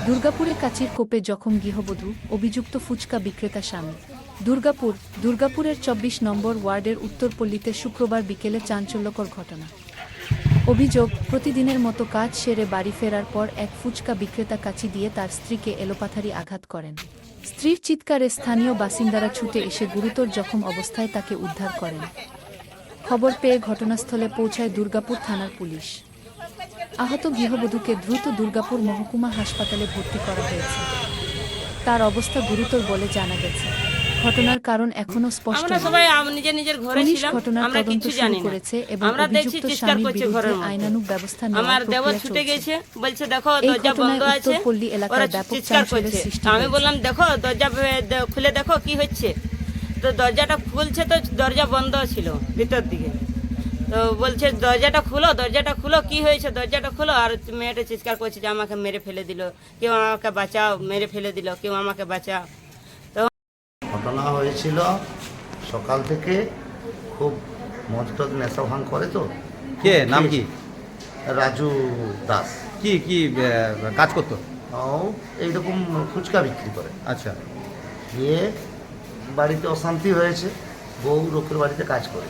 দুর্গাপুরে কাচির কোপে জখম গৃহবধূ, অভিযুক্ত ফুচকা বিক্রেতা স্বামী। দুর্গাপুরের ২৪ নম্বর ওয়ার্ডের উত্তরপল্লীতে শুক্রবার বিকেলে চাঞ্চল্যকর ঘটনা। অভিযোগ, প্রতিদিনের মতো কাজ সেরে বাড়ি ফেরার পর এক ফুচকা বিক্রেতা কাচি দিয়ে তার স্ত্রীকে এলোপাথারি আঘাত করেন। স্ত্রীর চিৎকারে স্থানীয় বাসিন্দারা ছুটে এসে গুরুতর জখম অবস্থায় তাকে উদ্ধার করেন। খবর পেয়ে ঘটনাস্থলে পৌঁছায় দুর্গাপুর থানার পুলিশ। আহত গৃহবধূকে দ্রুত দুর্গাপুর মহকুমা হাসপাতালে ভর্তি করা হয়েছে। তার অবস্থা গুরুতর বলে জানা গেছে। ঘটনার কারণ এখনো স্পষ্ট নয়। পুলিশ ঘটনার তদন্ত শুরু করেছে এবং অভিযুক্ত স্বামীর বিরুদ্ধে আইনানুগ ব্যবস্থা নেওয়ার প্রক্রিয়া চলছে। এই ঘটনায় উত্তরপল্লী এলাকায় ব্যাপক চাঞ্চল্যের সৃষ্টি আমি হয়েছে। বললাম দেখো দরজা খুলে দেখো কি হচ্ছে, তো দরজাটা খুলছে তো দরজা বন্ধ ছিল ভিতর দিকে। তো বলছে দরজাটা খুলো কি হয়েছে, দরজাটা খুলো। আর মেয়েটা চিৎকার করছে যে আমাকে মেরে ফেলে দিল, কেউ আমাকে বাঁচাও, মেরে ফেলে দিল, কেউ আমাকে বাঁচাও। ঘটনা হয়েছিল সকাল থেকে, খুব মদ টদ নেশা ভাঙ করে তো। কে নাম কি? রাজু দাস। কি কি কাজ করতো? ও এইরকম ফুচকা বিক্রি করে। আচ্ছা, গিয়ে বাড়িতে অশান্তি হয়েছে, বউ লোকের বাড়িতে কাজ করে,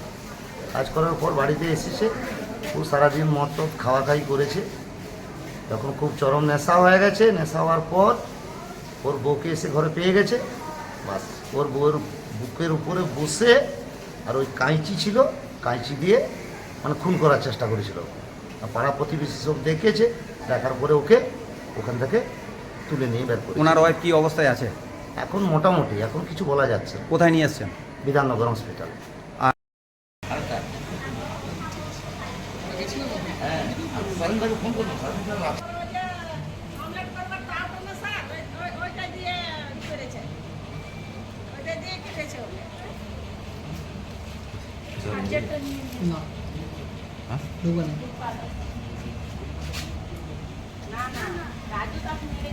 কাজ করার পর বাড়িতে এসেছে, ও সারাদিন মদ টদ খাওয়াখাই করেছে। তখন খুব চরম নেশা হয়ে গেছে। নেশা হওয়ার পর ওর বউকে এসে ঘরে পেয়ে গেছে। বাস ওর বউয়ের বুকের উপরে বসে আর ওই কাঁচি ছিল, কাঁচি দিয়ে মানে খুন করার চেষ্টা করেছিল। আর পাড়া প্রতিবেশী সব দেখেছে, দেখার পরে ওকে ওখান থেকে তুলে নিয়ে বের করে। ওনার ওয়াইফ কি অবস্থায় আছে? এখন মোটামুটি, এখন কিছু বলা যাচ্ছে না। কোথায় নিয়ে এসছেন? বিধাননগর হসপিটাল। না, রাজু দাস মেরে